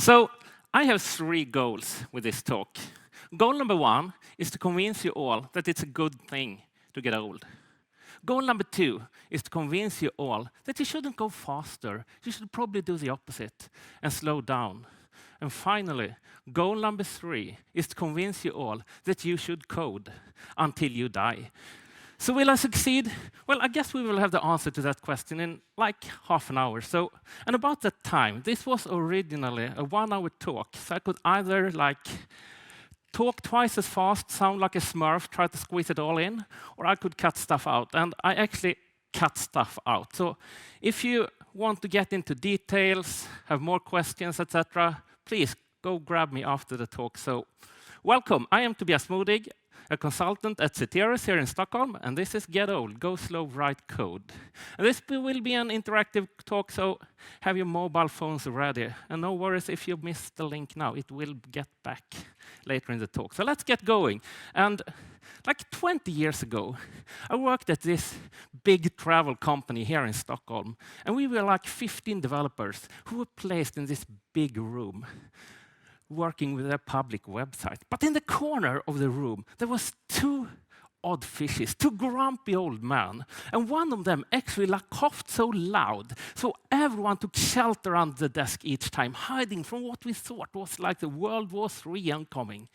So I have 3 goals with this talk. Goal number 1 is to convince you all that it's a good thing to get old. Goal number 2 is to convince you all that you shouldn't go faster. You should probably do the opposite and slow down. And finally, goal number 3 is to convince you all that you should code until you die. So will I succeed? Well, I guess we will have the answer to that question in like half an hour. And about that time, this was originally a 1-hour talk. So I could either talk twice as fast, sound like a Smurf, try to squeeze it all in, or I could cut stuff out. And I actually cut stuff out. So if you want to get into details, have more questions, etc., please go grab me after the talk. So welcome. I am Tobias Modig, a consultant at Ceteris here in Stockholm, and this is Get Old, Go Slow, Write Code. And this will be an interactive talk, so have your mobile phones ready. And no worries if you missed the link now, it will get back later in the talk. So let's get going. And like 20 years ago, I worked at this big travel company here in Stockholm, and we were like 15 developers who were placed in this big room, working with their public website. But in the corner of the room, there was 2 odd fishes, 2 grumpy old men. And one of them actually coughed so loud, so everyone took shelter under the desk each time, hiding from what we thought was like the World War III oncoming.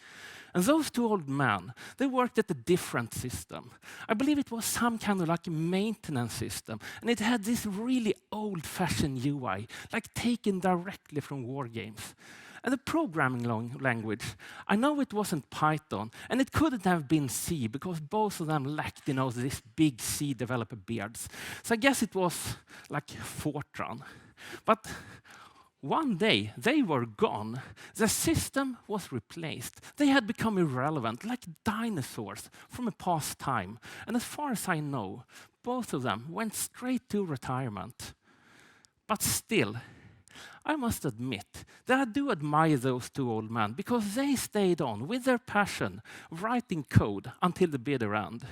And those 2 old men, they worked at a different system. I believe it was some kind of like maintenance system. And it had this really old-fashioned UI, like taken directly from war games. And the programming language, I know it wasn't Python, and it couldn't have been C, because both of them lacked, this big C developer beards. So I guess it was like Fortran. But one day, they were gone. The system was replaced. They had become irrelevant, like dinosaurs from a past time. And as far as I know, both of them went straight to retirement. But still, I must admit that I do admire those 2 old men, because they stayed on with their passion, writing code until the bitter end.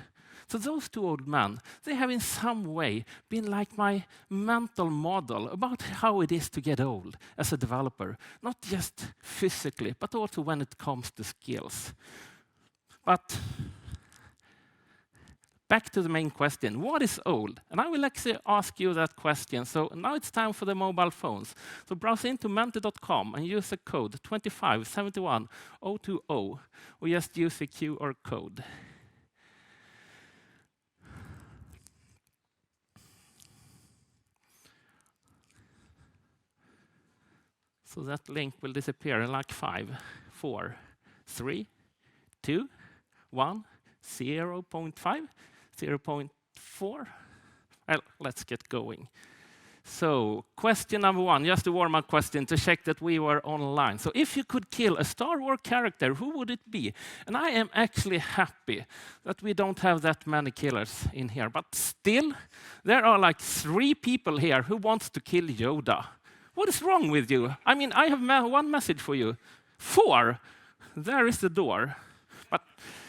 So those 2 old men, they have in some way been like my mental model about how it is to get old as a developer, not just physically, but also when it comes to skills. But back to the main question, what is old? And I will actually ask you that question. So now it's time for the mobile phones. So browse into menti.com and use the code 2571020, or just use the QR code. So that link will disappear in like 5, 4, 3, 2, 1, 0.5. 0.4. Well, let's get going. So, question number 1, just a warm-up question to check that we were online. So, if you could kill a Star Wars character, who would it be? And I am actually happy that we don't have that many killers in here. But still, there are like 3 people here who wants to kill Yoda. What is wrong with you? I mean, I have one message for you. 4, there is the door. But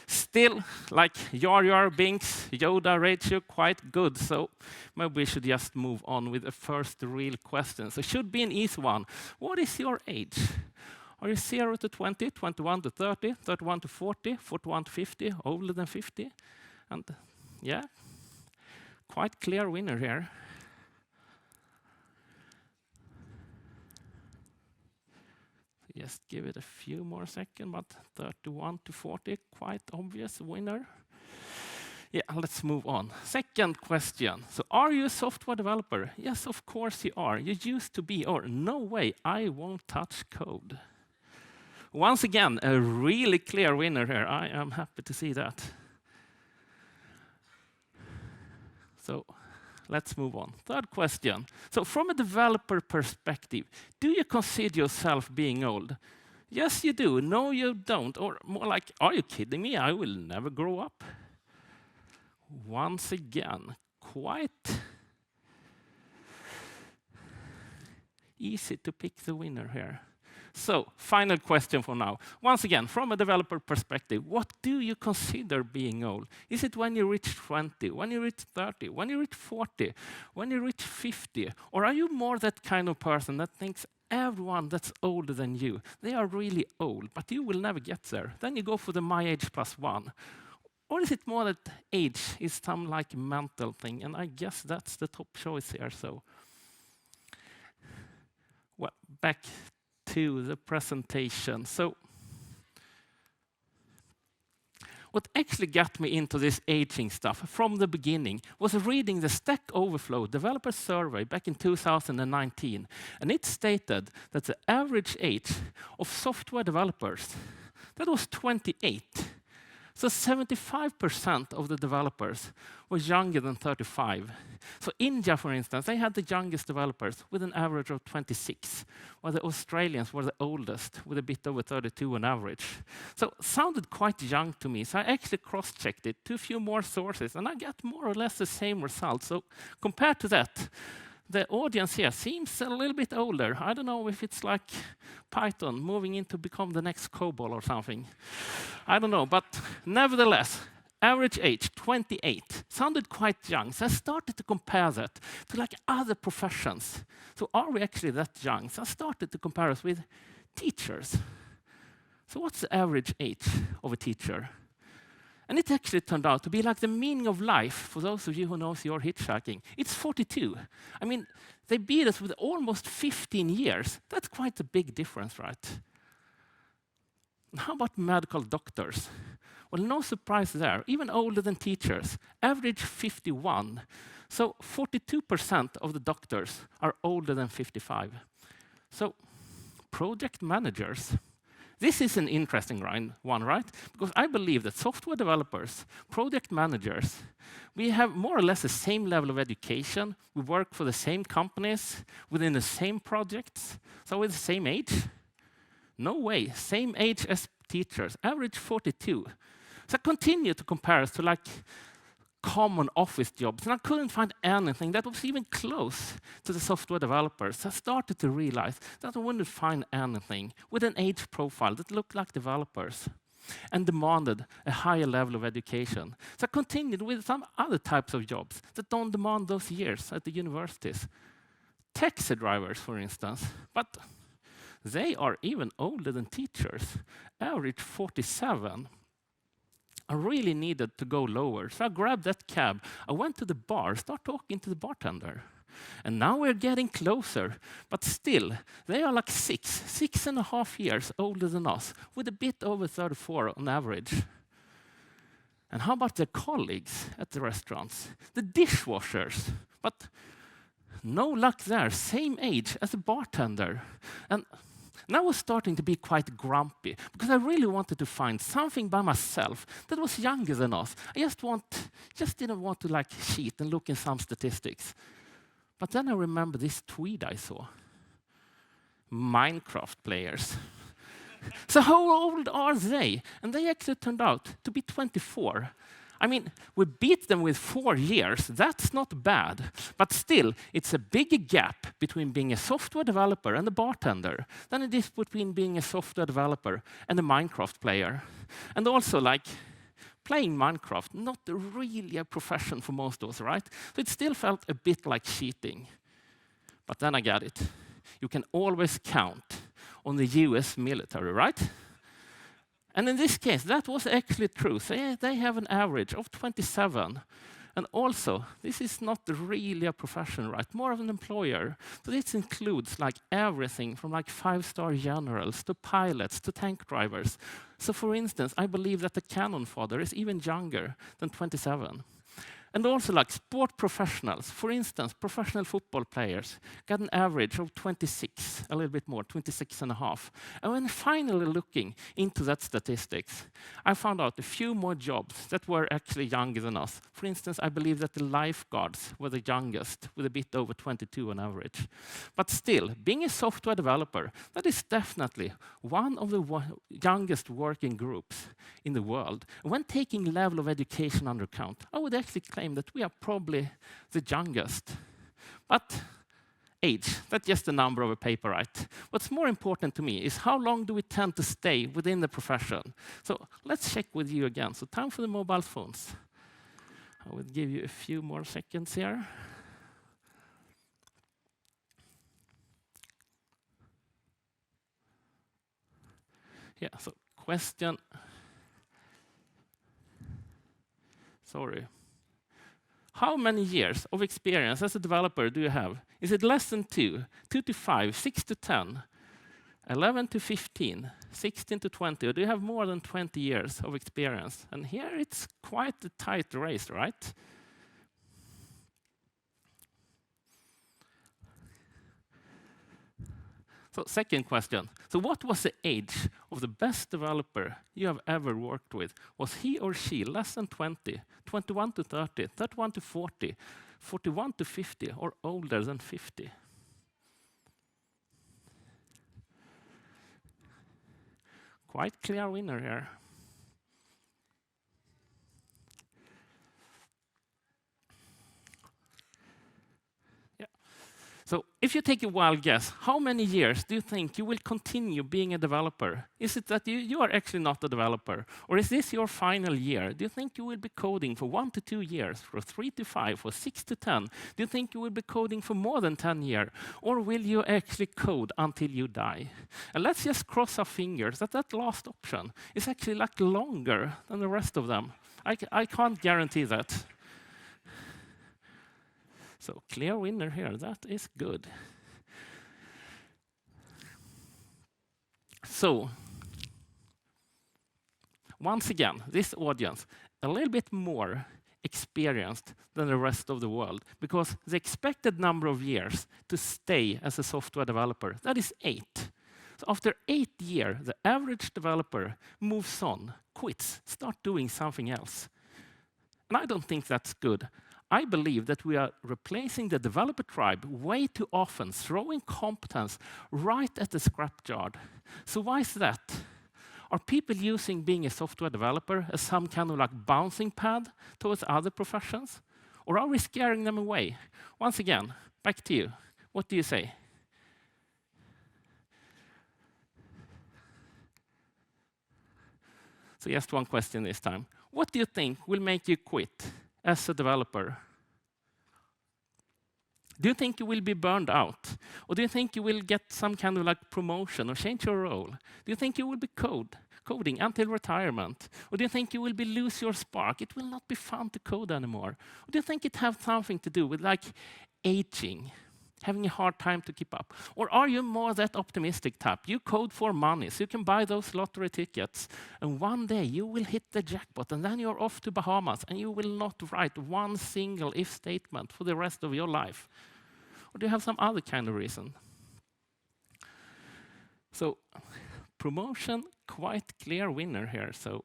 still, like Jar Jar Binks, Yoda ratio, quite good. So maybe we should just move on with the first real question. So it should be an easy one. What is your age? Are you 0 to 20, 21 to 30, 31 to 40, 41 to 50, older than 50? And yeah, quite clear winner here. Just give it a few more seconds, but 31 to 40, quite obvious winner. Yeah, let's move on. Second question. So are you a software developer? Yes, of course you are. You used to be, or no way, I won't touch code. Once again, a really clear winner here. I am happy to see that. So let's move on. Third question. So from a developer perspective, do you consider yourself being old? Yes, you do. No, you don't. Or more like, are you kidding me? I will never grow up. Once again, quite easy to pick the winner here. So, final question for now. Once again, from a developer perspective, what do you consider being old? Is it when you reach 20, when you reach 30, when you reach 40, when you reach 50? Or are you more that kind of person that thinks, everyone that's older than you, they are really old, but you will never get there. Then you go for the my age plus one. Or is it more that age is some like mental thing? And I guess that's the top choice here. So, well, back to the presentation. So, what actually got me into this aging stuff from the beginning was reading the Stack Overflow developer survey back in 2019. And it stated that the average age of software developers, that was 28. So 75% of the developers were younger than 35. So India, for instance, they had the youngest developers with an average of 26, while the Australians were the oldest with a bit over 32 on average. So it sounded quite young to me, so I actually cross-checked it to a few more sources, and I got more or less the same results. So compared to that, the audience here seems a little bit older. I don't know if it's like Python moving in to become the next COBOL or something. I don't know, but nevertheless, average age, 28, sounded quite young. So I started to compare that to like other professions. So are we actually that young? So I started to compare us with teachers. So what's the average age of a teacher? And it actually turned out to be like the meaning of life, for those of you who knows you're hitchhiking. It's 42. I mean, they beat us with almost 15 years. That's quite a big difference, right? How about medical doctors? Well, no surprise there. Even older than teachers, average 51. So 42% of the doctors are older than 55. So project managers. This is an interesting one, right? Because I believe that software developers, project managers, we have more or less the same level of education. We work for the same companies, within the same projects. So we're the same age? No way. Same age as teachers, average 42. So I continue to compare us to like common office jobs, and I couldn't find anything that was even close to the software developers. So I started to realize that I wouldn't find anything with an age profile that looked like developers and demanded a higher level of education. So I continued with some other types of jobs that don't demand those years at the universities. Taxi drivers, for instance, but they are even older than teachers, average 47. I really needed to go lower, so I grabbed that cab. I went to the bar, started talking to the bartender. And now we're getting closer, but still, they are like 6.5 years older than us, with a bit over 34 on average. And how about their colleagues at the restaurants? The dishwashers, but no luck there, same age as a bartender. And I was starting to be quite grumpy because I really wanted to find something by myself that was younger than us. I just didn't want to like cheat and look in some statistics. But then I remember this tweet I saw. Minecraft players. So how old are they? And they actually turned out to be 24. I mean, we beat them with 4 years. That's not bad. But still, it's a bigger gap between being a software developer and a bartender than it is between being a software developer and a Minecraft player. And also, like, playing Minecraft, not really a profession for most of us, right? So it still felt a bit like cheating. But then I got it. You can always count on the US military, right? And in this case, that was actually true. So they have an average of 27. And also, this is not really a profession, right? More of an employer. So this includes like everything from like 5-star generals to pilots to tank drivers. So for instance, I believe that the cannon fodder is even younger than 27. And also like sport professionals, for instance, professional football players got an average of 26, a little bit more, 26.5. And when finally looking into that statistics, I found out a few more jobs that were actually younger than us. For instance, I believe that the lifeguards were the youngest, with a bit over 22 on average. But still, being a software developer, that is definitely one of the youngest working groups in the world. When taking level of education under account, I would actually claim that we are probably the youngest. But age, that's just the number of a paper, right? What's more important to me is how long do we tend to stay within the profession? So let's check with you again. So time for the mobile phones. I will give you a few more seconds here. Yeah, so question. Sorry. How many years of experience as a developer do you have? Is it less than 2, 2 to 5, 6 to 10, 11 to 15, 16 to 20, or do you have more than 20 years of experience? And here it's quite a tight race, right? So second question. So what was the age of the best developer you have ever worked with? Was he or she less than 20, 21 to 30, 31 to 40, 41 to 50, or older than 50? Quite clear winner here. So if you take a wild guess, how many years do you think you will continue being a developer? Is it that you are actually not a developer? Or is this your final year? Do you think you will be coding for 1 to 2 years, for 3 to 5, for 6 to 10? Do you think you will be coding for more than 10 years? Or will you actually code until you die? And let's just cross our fingers that that last option is actually like longer than the rest of them. I can't guarantee that. So clear winner here, that is good. So, once again, this audience, a little bit more experienced than the rest of the world, because the expected number of years to stay as a software developer, that is 8. So after 8 years, the average developer moves on, quits, start doing something else. And I don't think that's good. I believe that we are replacing the developer tribe way too often, throwing competence right at the scrapyard. So why is that? Are people using being a software developer as some kind of like bouncing pad towards other professions? Or are we scaring them away? Once again, back to you. What do you say? So just one question this time. What do you think will make you quit as a developer? Do you think you will be burned out? Or do you think you will get some kind of like promotion or change your role? Do you think you will be coding until retirement? Or do you think you will be lose your spark? It will not be fun to code anymore. Or do you think it have something to do with like aging, having a hard time to keep up? Or are you more that optimistic type? You code for money, so you can buy those lottery tickets, and one day you will hit the jackpot, and then you're off to Bahamas, and you will not write one single if statement for the rest of your life? Or do you have some other kind of reason? So, promotion, quite clear winner here. So,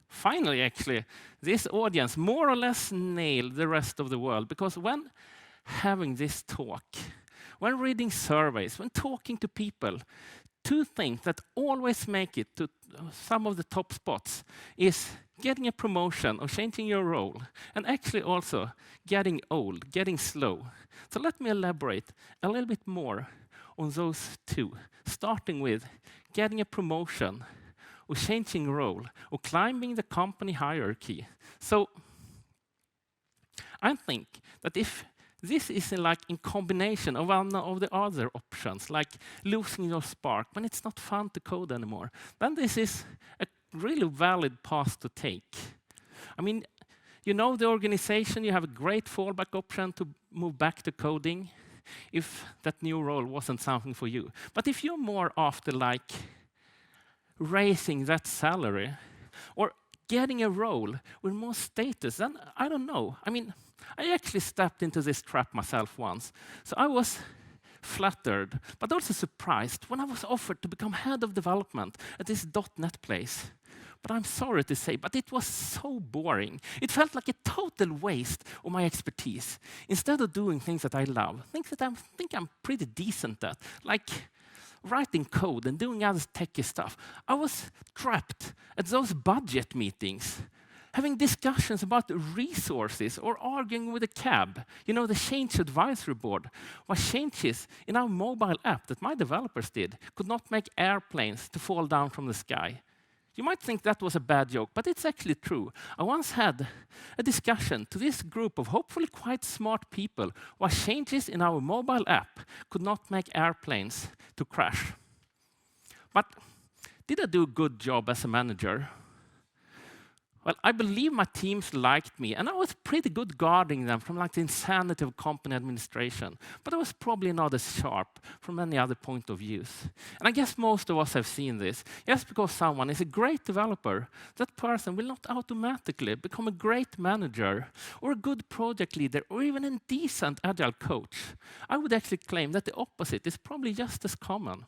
finally, actually, this audience more or less nailed the rest of the world, because when having this talk, when reading surveys, when talking to people, 2 things that always make it to some of the top spots is getting a promotion or changing your role, and actually also getting old, getting slow. So let me elaborate a little bit more on those 2, starting with getting a promotion or changing role or climbing the company hierarchy. So I think that if this is in combination of one of the other options, like losing your spark when it's not fun to code anymore, then this is a really valid path to take. I mean, you know the organization, you have a great fallback option to move back to coding if that new role wasn't something for you. But if you're more after like raising that salary or getting a role with more status, then I don't know. I mean, I actually stepped into this trap myself once. So I was flattered, but also surprised when I was offered to become head of development at this .NET place. But I'm sorry to say, but it was so boring. It felt like a total waste of my expertise. Instead of doing things that I love, things that I think I'm pretty decent at, like writing code and doing other techy stuff, I was trapped at those budget meetings, having discussions about resources or arguing with a cab, you know, the change advisory board, what changes in our mobile app that my developers did could not make airplanes to fall down from the sky. You might think that was a bad joke, but it's actually true. I once had a discussion to this group of hopefully quite smart people why changes in our mobile app could not make airplanes to crash. But did I do a good job as a manager? Well, I believe my teams liked me, and I was pretty good guarding them from like the insanity of company administration. But I was probably not as sharp from any other point of views. And I guess most of us have seen this. Just because someone is a great developer, that person will not automatically become a great manager or a good project leader or even a decent agile coach. I would actually claim that the opposite is probably just as common.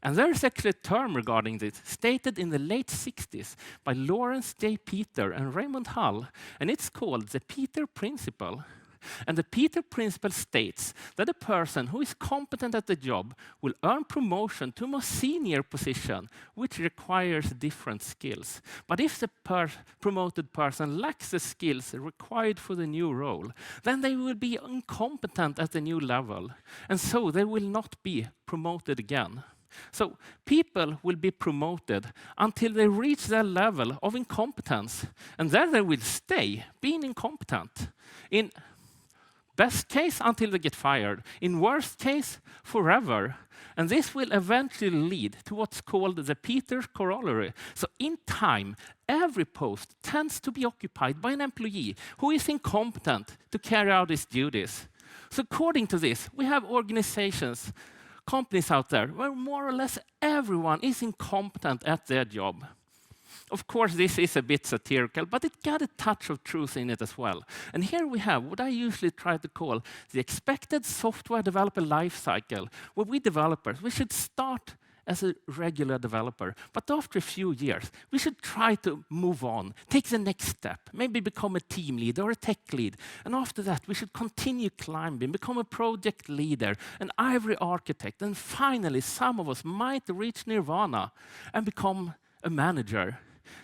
And there is actually a term regarding this, stated in the late 60s by Lawrence J. Peter and Raymond Hull, and it's called the Peter Principle. And the Peter Principle states that a person who is competent at the job will earn promotion to a more senior position, which requires different skills. But if the promoted person lacks the skills required for the new role, then they will be incompetent at the new level, and so they will not be promoted again. So people will be promoted until they reach their level of incompetence, and there they will stay being incompetent. In best case, until they get fired. In worst case, forever. And this will eventually lead to what's called the Peter corollary. So in time, every post tends to be occupied by an employee who is incompetent to carry out his duties. So according to this, we have organizations, companies out there where more or less everyone is incompetent at their job. Of course, this is a bit satirical, but it got a touch of truth in it as well. And here we have what I usually try to call the expected software developer life cycle, where we developers, we should start as a regular developer, but after a few years, we should try to move on, take the next step, maybe become a team lead or a tech lead. And after that, we should continue climbing, become a project leader, an ivory architect, and finally, some of us might reach nirvana and become a manager.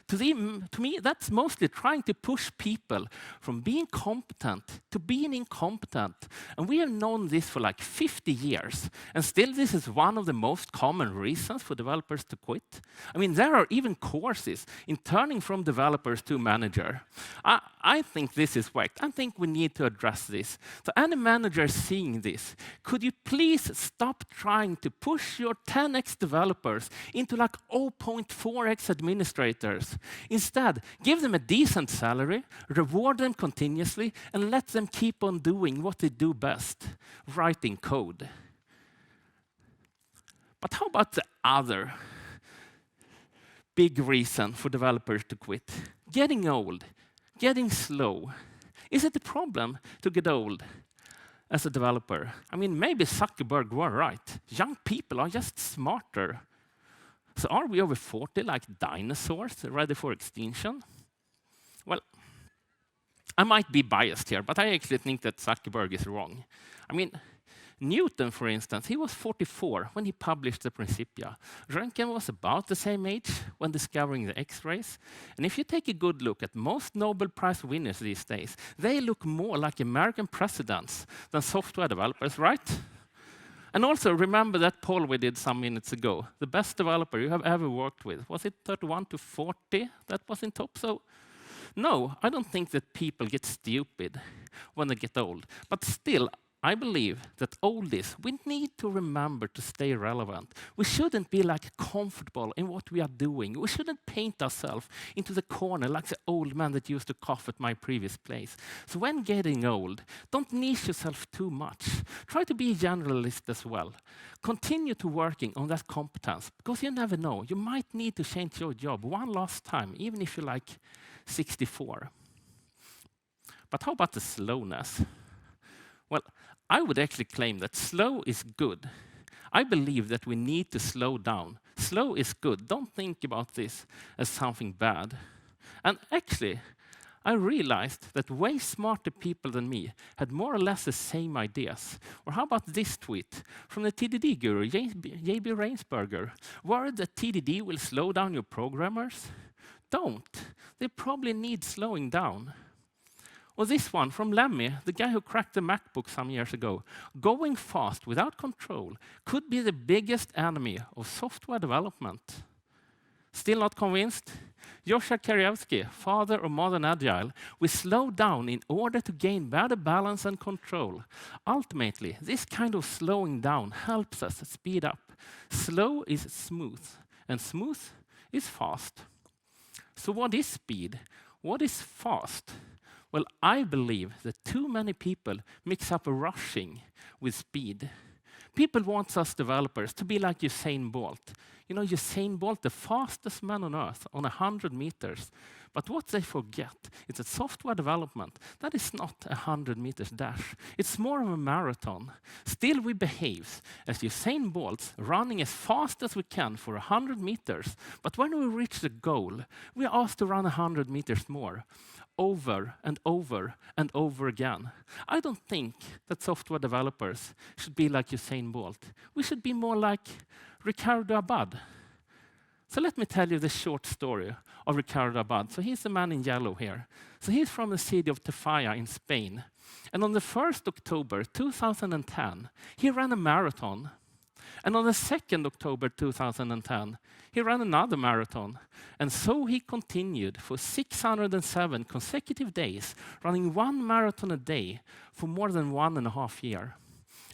To me, that's mostly trying to push people from being competent to being incompetent. And we have known this for like 50 years. And still, this is one of the most common reasons for developers to quit. I mean, there are even courses in turning from developers to manager. I think this is whack. I think we need to address this. So any manager seeing this, could you please stop trying to push your 10x developers into like 0.4x administrators? Instead, give them a decent salary, reward them continuously, and let them keep on doing what they do best, writing code. But how about the other big reason for developers to quit? Getting old, getting slow. Is it a problem to get old as a developer? I mean, maybe Zuckerberg were right. Young people are just smarter. So are we over 40 like dinosaurs ready for extinction? Well, I might be biased here, but I actually think that Zuckerberg is wrong. I mean, Newton, for instance, he was 44 when he published the Principia. Röntgen was about the same age when discovering the X-rays. And if you take a good look at most Nobel Prize winners these days, they look more like American presidents than software developers, right? And also remember that poll we did some minutes ago. The best developer you have ever worked with, was it 31 to 40 that was in top? So no, I don't think that people get stupid when they get old. But still, I believe that oldies, we need to remember to stay relevant. We shouldn't be like comfortable in what we are doing. We shouldn't paint ourselves into the corner like the old man that used to cough at my previous place. So when getting old, don't niche yourself too much. Try to be a generalist as well. Continue to working on that competence, because you never know. You might need to change your job one last time, even if you're like 64. But how about the slowness? Well, I would actually claim that slow is good. I believe that we need to slow down. Slow is good. Don't think about this as something bad. And actually, I realized that way smarter people than me had more or less the same ideas. Or how about this tweet from the TDD guru, J.B. Rainsberger? Worried that TDD will slow down your programmers? Don't. They probably need slowing down. Or this one from Lemmy, the guy who cracked the MacBook some years ago. Going fast without control could be the biggest enemy of software development. Still not convinced? Joshua Karievsky, father of modern agile, we slow down in order to gain better balance and control. Ultimately, this kind of slowing down helps us speed up. Slow is smooth, and smooth is fast. So what is speed? What is fast? Well, I believe that too many people mix up rushing with speed. People want us developers to be like Usain Bolt. You know, Usain Bolt, the fastest man on earth on 100 meters. But what they forget is that software development, that is not a 100 meters dash. It's more of a marathon. Still, we behave as Usain Bolts, running as fast as we can for 100 meters. But when we reach the goal, we are asked to run 100 meters more, over and over and over again. I don't think that software developers should be like Usain Bolt. We should be more like Ricardo Abad. So let me tell you the short story of Ricardo Abad. So he's the man in yellow here. So he's from the city of Tafalla in Spain. And on the 1st October 2010, he ran a marathon. And on the 2nd October 2010, he ran another marathon. And so he continued for 607 consecutive days, running one marathon a day for more than 1.5 years.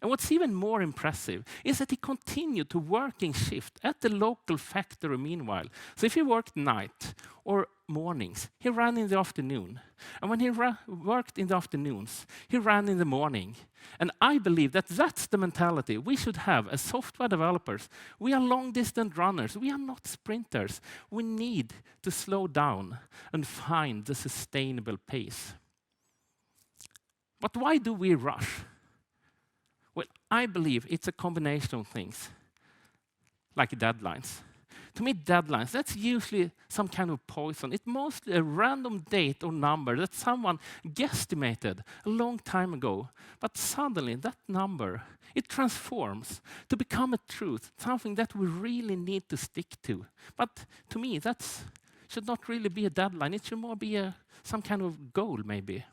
And what's even more impressive is that he continued to work in shift at the local factory meanwhile. So if he worked night or mornings, he ran in the afternoon. And when he worked in the afternoons, he ran in the morning. And I believe that that's the mentality we should have as software developers. We are long-distance runners. We are not sprinters. We need to slow down and find the sustainable pace. But why do we rush? Well, I believe it's a combination of things, like deadlines. To me, deadlines, that's usually some kind of poison. It's mostly a random date or number that someone guesstimated a long time ago. But suddenly, that number, it transforms to become a truth, something that we really need to stick to. But to me, that should not really be a deadline. It should more be some kind of goal, maybe.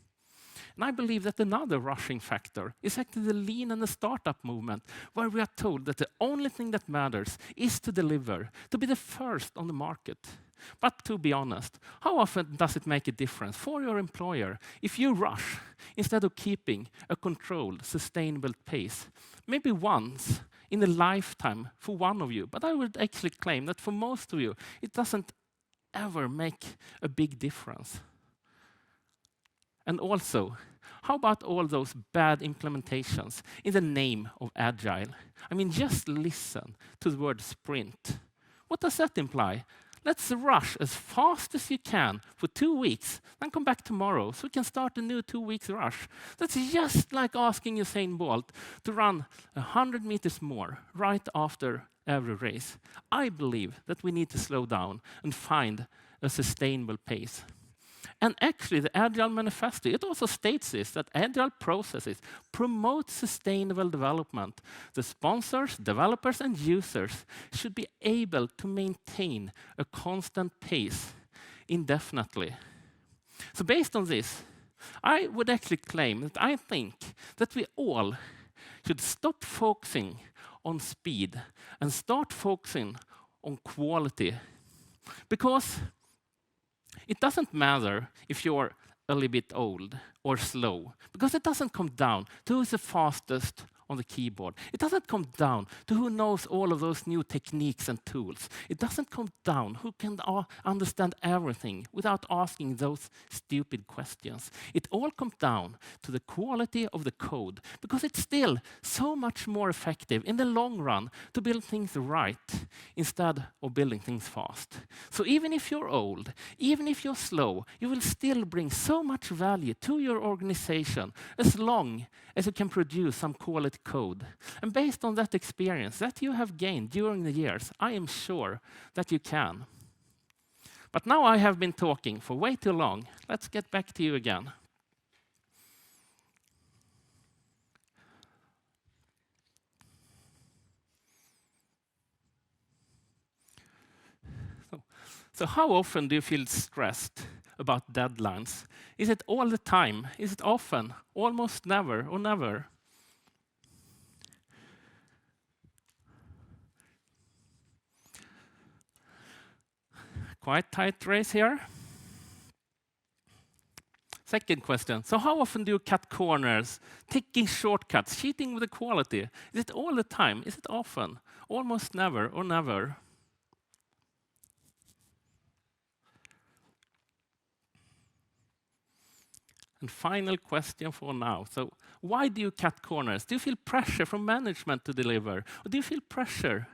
And I believe that another rushing factor is actually the lean and the startup movement, where we are told that the only thing that matters is to deliver, to be the first on the market. But to be honest, how often does it make a difference for your employer if you rush instead of keeping a controlled, sustainable pace? Maybe once in a lifetime for one of you, but I would actually claim that for most of you, it doesn't ever make a big difference. And also, how about all those bad implementations in the name of agile? I mean, just listen to the word sprint. What does that imply? Let's rush as fast as you can for 2 weeks, then come back tomorrow so we can start a new 2 weeks rush. That's just like asking Usain Bolt to run 100 meters more right after every race. I believe that we need to slow down and find a sustainable pace. And actually, the Agile Manifesto, it also states this, that agile processes promote sustainable development. The sponsors, developers, and users should be able to maintain a constant pace indefinitely. So based on this, I would actually claim that I think that we all should stop focusing on speed and start focusing on quality. Because it doesn't matter if you're a little bit old or slow, because it doesn't come down to who's the fastest on the keyboard. It doesn't come down to who knows all of those new techniques and tools. It doesn't come down who can understand everything without asking those stupid questions. It all comes down to the quality of the code, because it's still so much more effective in the long run to build things right instead of building things fast. So even if you're old, even if you're slow, you will still bring so much value to your organization as long as you can produce some quality code. And based on that experience that you have gained during the years, I am sure that you can. But now I have been talking for way too long. Let's get back to you again. So how often do you feel stressed about deadlines? Is it all the time? Is it often? Almost never or never? Quite tight race here. Second question. So how often do you cut corners, taking shortcuts, cheating with the quality? Is it all the time? Is it often? Almost never or never? And final question for now. So why do you cut corners? Do you feel pressure from management to deliver? Or do you feel pressure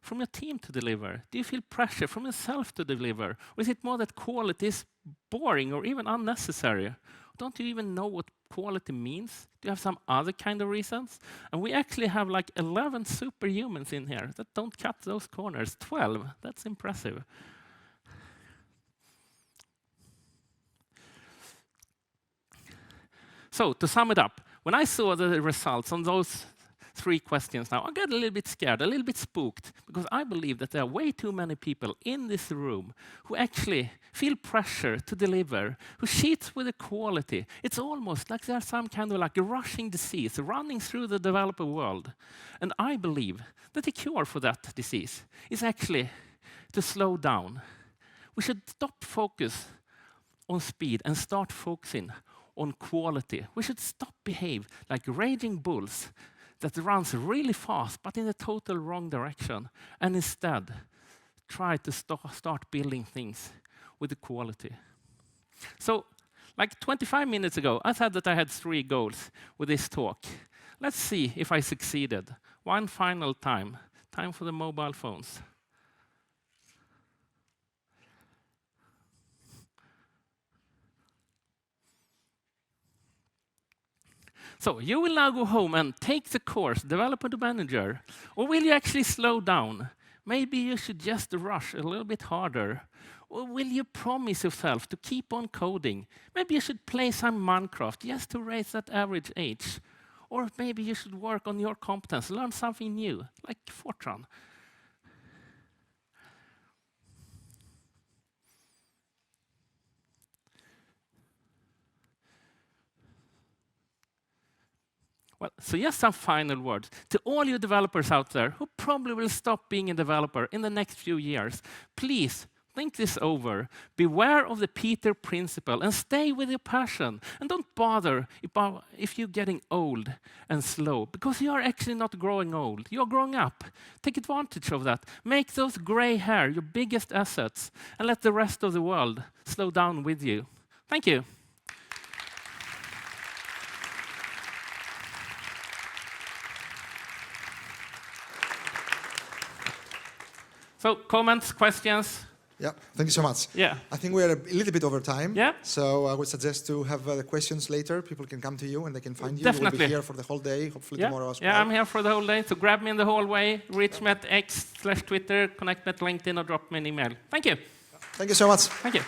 from your team to deliver? Do you feel pressure from yourself to deliver? Or is it more that quality is boring or even unnecessary? Don't you even know what quality means? Do you have some other kind of reasons? And we actually have like 11 superhumans in here that don't cut those corners. 12, that's impressive. So to sum it up, when I saw the results on those 3 questions now, I got a little bit scared, a little bit spooked, because I believe that there are way too many people in this room who actually feel pressure to deliver, who cheats with the quality. It's almost like there's some kind of like a rushing disease running through the developer world. And I believe that the cure for that disease is actually to slow down. We should stop focus on speed and start focusing on quality. We should stop behave like raging bulls that runs really fast but in the total wrong direction, and instead try to start building things with the quality. So like 25 minutes ago, I said that I had 3 goals with this talk. Let's see if I succeeded. One final time. Time for the mobile phones. So you will now go home and take the course, Developer to Manager, or will you actually slow down? Maybe you should just rush a little bit harder. Or will you promise yourself to keep on coding? Maybe you should play some Minecraft just to raise that average age. Or maybe you should work on your competence, learn something new, like Fortran. Well, so just some final words to all you developers out there who probably will stop being a developer in the next few years. Please think this over. Beware of the Peter principle and stay with your passion. And don't bother if you're getting old and slow, because you are actually not growing old. You're growing up. Take advantage of that. Make those gray hair your biggest assets and let the rest of the world slow down with you. Thank you. So comments, questions? Yeah, thank you so much. Yeah. I think we're a little bit over time. Yeah. So I would suggest to have the questions later. People can come to you and they can find you. Definitely. We'll be here for the whole day, hopefully tomorrow as well. Yeah, I'm here for the whole day. So grab me in the hallway, reach me at X/Twitter, connect me at LinkedIn, or drop me an email. Thank you. Thank you so much. Thank you.